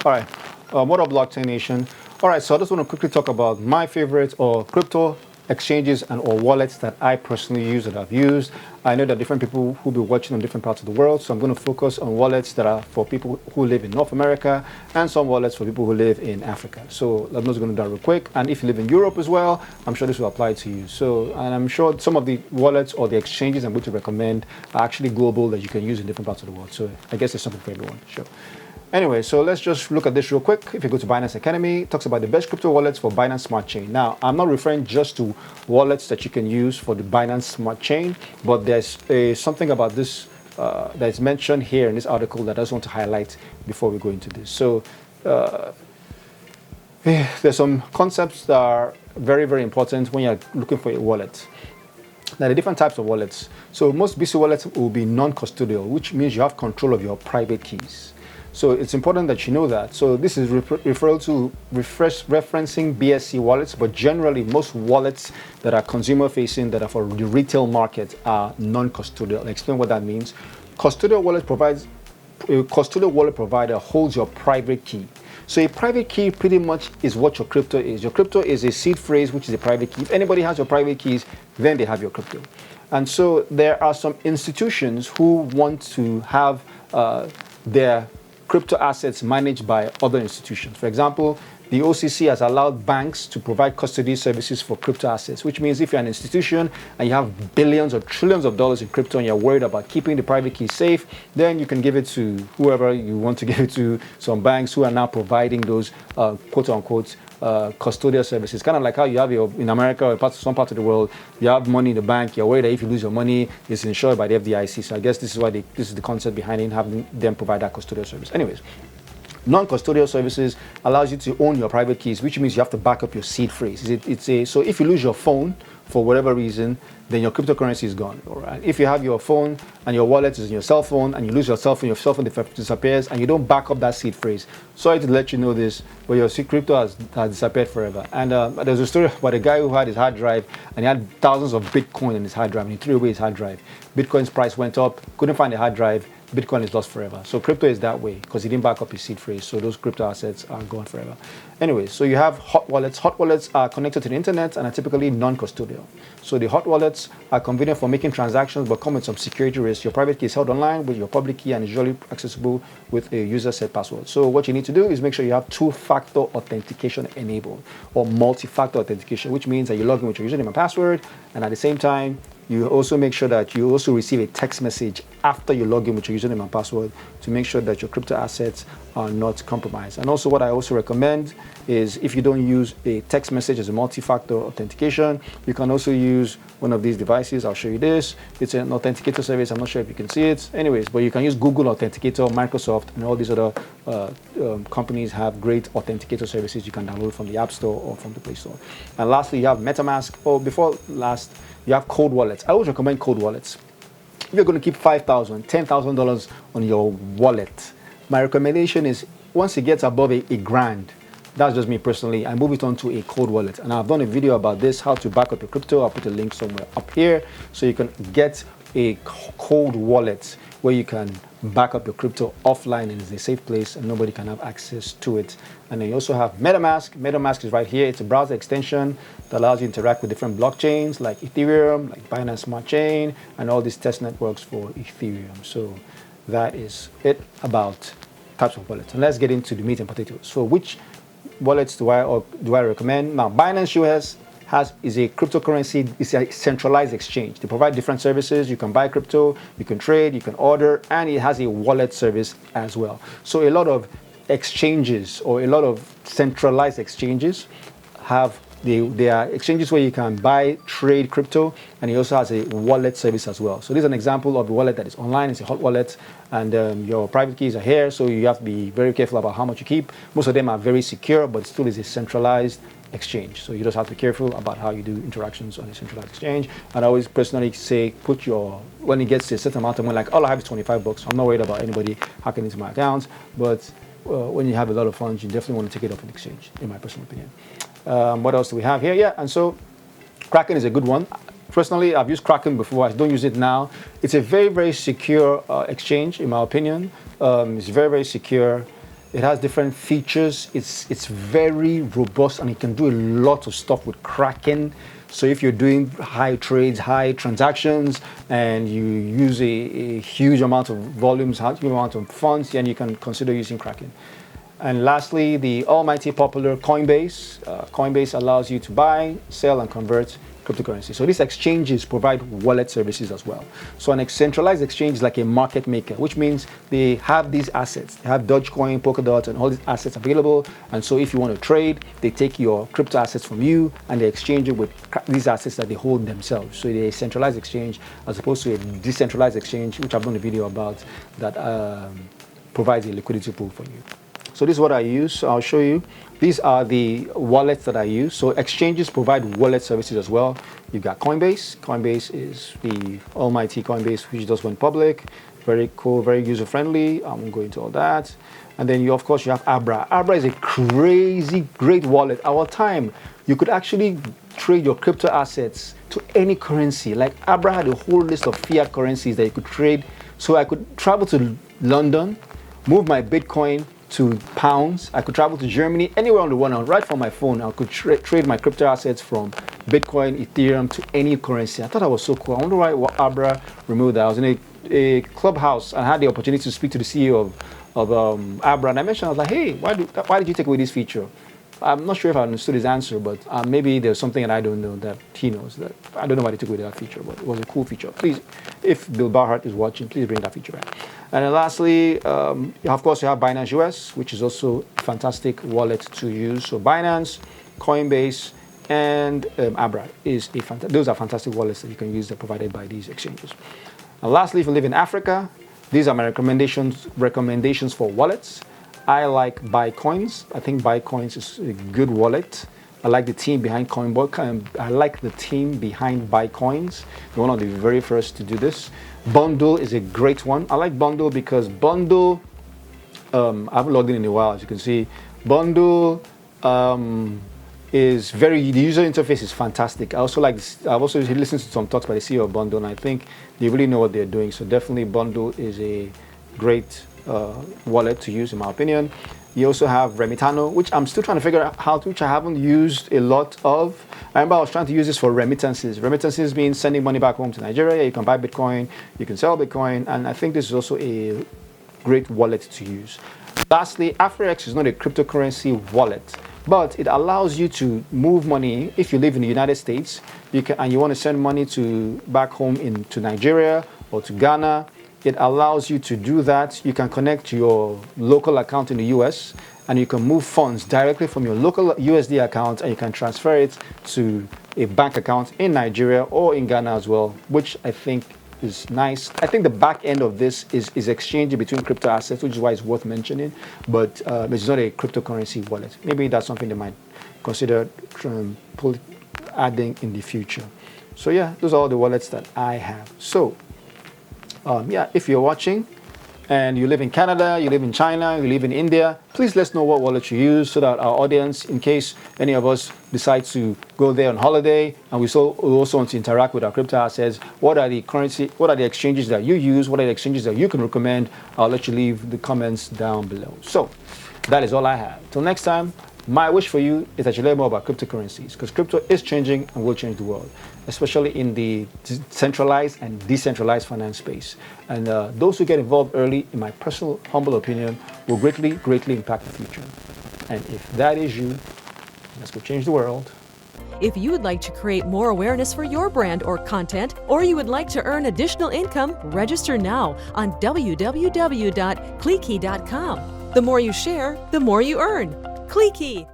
All right, what up, Blockchain Nation? All right, so I just want to quickly talk about my favorite or crypto exchanges and or wallets that I personally use, that I've used. I know that different people who be watching in different parts of the world, so I'm going to focus on wallets that are for people who live in North America and some wallets for people who live in Africa. So I'm just going to do that real quick. And if you live in Europe as well, I'm sure this will apply to you. So, and I'm sure some of the wallets or the exchanges I'm going to recommend are actually global that you can use in different parts of the world. So I guess there's something for everyone. Sure. Anyway, so let's just look at this real quick. If you go to Binance Academy, it talks about the best crypto wallets for Binance Smart Chain. Now, I'm not referring just to wallets that you can use for the Binance Smart Chain, but there's something about this that's mentioned here in this article that I just want to highlight before we go into this. So there's some concepts that are very, very important when you're looking for a wallet. Now, the different types of wallets. So most BC wallets will be non-custodial, which means you have control of your private keys. So it's important that you know that. So this is referencing BSC wallets, but generally most wallets that are consumer facing, that are for the retail market, are non-custodial. I'll explain what that means. Custodial wallet provider holds your private key. So a private key pretty much is what your crypto is. Your crypto is a seed phrase, which is a private key. If anybody has your private keys, then they have your crypto. And so there are some institutions who want to have their crypto assets managed by other institutions. For example, the OCC has allowed banks to provide custody services for crypto assets, which means if you're an institution and you have billions or trillions of dollars in crypto and you're worried about keeping the private key safe, then you can give it to whoever you want to give it to, some banks who are now providing those quote-unquote custodial services. Kind of like how you have in America or some parts of the world, you have money in the bank, you're worried that if you lose your money, it's insured by the FDIC. So I guess this is why this is the concept behind it, having them provide that custodial service. Anyways, non-custodial services allows you to own your private keys, which means you have to back up your seed phrase. So if you lose your phone for whatever reason, then your cryptocurrency is gone. All right. If you have your phone and your wallet is in your cell phone and you lose your cell phone disappears and you don't back up that seed phrase. Sorry to let you know this, but your crypto has disappeared forever. And there's a story about a guy who had his hard drive and he had thousands of Bitcoin in his hard drive and he threw away his hard drive. Bitcoin's price went up, couldn't find the hard drive. Bitcoin is lost forever. So crypto is that way because he didn't back up his seed phrase. So those crypto assets are gone forever. Anyway, so you have hot wallets. Hot wallets are connected to the internet and are typically non-custodial. So the hot wallets are convenient for making transactions but come with some security risks. Your private key is held online with your public key and is usually accessible with a user set password. So what you need to do is make sure you have two-factor authentication enabled or multi-factor authentication, which means that you log in with your username and password, and at the same time, you also make sure that you also receive a text message after you log in with your username and password to make sure that your crypto assets are not compromised. And also what I also recommend is if you don't use a text message as a multi-factor authentication, you can also use one of these devices. I'll show you this. It's an authenticator service. I'm not sure if you can see it. Anyways, but you can use Google Authenticator, Microsoft, and all these other companies have great authenticator services you can download from the App Store or from the Play Store. And lastly, you have MetaMask. Oh, before last, you have cold wallets. I always recommend cold wallets. If you're going to keep $5,000, $10,000 on your wallet, my recommendation is once it gets above a grand, that's just me personally, I move it on to a cold wallet. And I've done a video about this, how to back up your crypto. I'll put a link somewhere up here so you can get a cold wallet where you can back up your crypto offline and it's a safe place and nobody can have access to it. And then you also have MetaMask. MetaMask is right here. It's a browser extension that allows you to interact with different blockchains like Ethereum, like Binance Smart Chain, and all these test networks for Ethereum. So that is it about types of wallets. And let's get into the meat and potatoes. So which wallets do I recommend? Now, Binance US is a cryptocurrency, it's a centralized exchange. They provide different services. You can buy crypto, you can trade, you can order, and it has a wallet service as well. So a lot of exchanges or a lot of centralized exchanges they are exchanges where you can buy, trade crypto, and it also has a wallet service as well. So this is an example of a wallet that is online. It's a hot wallet, and your private keys are here, so you have to be very careful about how much you keep. Most of them are very secure, but still is a centralized exchange. So you just have to be careful about how you do interactions on a centralized exchange. And I always personally say, when it gets to a certain amount of money, like all I have is $25. I'm not worried about anybody hacking into my accounts, but when you have a lot of funds, you definitely want to take it off an exchange, in my personal opinion. What else do we have here? Yeah, and so Kraken is a good one. Personally, I've used Kraken before. I don't use it now. It's a very, very secure exchange, in my opinion. It's very, very secure. It has different features. It's very robust, and it can do a lot of stuff with Kraken. So if you're doing high trades, high transactions, and you use a huge amount of volumes, huge amount of funds, then you can consider using Kraken. And lastly, the almighty popular Coinbase. Coinbase allows you to buy, sell, and convert cryptocurrency. So these exchanges provide wallet services as well. So an centralized exchange is like a market maker, which means they have these assets. They have Dogecoin, Polkadot, and all these assets available. And so if you want to trade, they take your crypto assets from you and they exchange it with these assets that they hold themselves. So they're a centralized exchange as opposed to a decentralized exchange, which I've done a video about, that provides a liquidity pool for you. So this is what I use. So I'll show you. These are the wallets that I use. So exchanges provide wallet services as well. You've got Coinbase. Coinbase is the almighty Coinbase, which just went public. Very cool, very user-friendly. I won't go into all that. And then of course, you have Abra. Abra is a crazy, great wallet. Our time, you could actually trade your crypto assets to any currency. Like Abra had a whole list of fiat currencies that you could trade. So I could travel to London, move my Bitcoin to pounds. I could travel to Germany, anywhere on the world, right from my phone. I could trade my crypto assets from Bitcoin, Ethereum to any currency. I thought that was so cool. I wonder why Abra removed that. I was in a clubhouse and had the opportunity to speak to the CEO of Abra, and I mentioned, I was like, hey, why did you take away this feature? I'm not sure if I understood his answer, but maybe there's something that I don't know that he knows. That I don't know why they took away that feature, but it was a cool feature. Please, if Bill Barhart is watching, please bring that feature back. And then lastly, of course, you have Binance US, which is also a fantastic wallet to use. So Binance, Coinbase, and Abra those are fantastic wallets that you can use that are provided by these exchanges. And lastly, if you live in Africa, these are my recommendations for wallets. I like Bitcoins. I think Bitcoins is a good wallet. I like the team behind Coinbase. I like the team behind Bitcoins. They're one of the very first to do this. Bundle is a great one. I like Bundle because Bundle, I haven't logged in a while, as you can see. Bundle is the user interface is fantastic. I've also listened to some talks by the CEO of Bundle, and I think they really know what they're doing. So definitely Bundle is a great wallet to use, in my opinion. You also have Remitano, which I'm still trying to figure out how to, which I haven't used a lot of. I remember I was trying to use this for remittances. Remittances means sending money back home to Nigeria. You can buy Bitcoin, you can sell Bitcoin, and I think this is also a great wallet to use. Lastly, AfroX is not a cryptocurrency wallet, but it allows you to move money if you live in the United States and you want to send money back home to Nigeria or to Ghana. It allows you to do that. You can connect to your local account in the US and you can move funds directly from your local USD account and you can transfer it to a bank account in Nigeria or in Ghana as well, which I think is nice. I think the back end of this is exchanging between crypto assets, which is why it's worth mentioning, but it's not a cryptocurrency wallet. Maybe that's something they might consider adding in the future. So yeah, those are all the wallets that I have. So if you're watching and you live in Canada, you live in China, you live in India, please let us know what wallet you use so that our audience, in case any of us decide to go there on holiday and we also want to interact with our crypto assets, what are the exchanges that you use, what are the exchanges that you can recommend? I'll let you leave the comments down below. So that is all I have. Till next time, my wish for you is that you learn more about cryptocurrencies, because crypto is changing and will change the world, especially in the centralized and decentralized finance space. And those who get involved early, in my personal humble opinion, will greatly, greatly impact the future. And if that is you, let's go change the world. If you would like to create more awareness for your brand or content, or you would like to earn additional income, register now on www.kleeki.com. The more you share, the more you earn. Kleeki.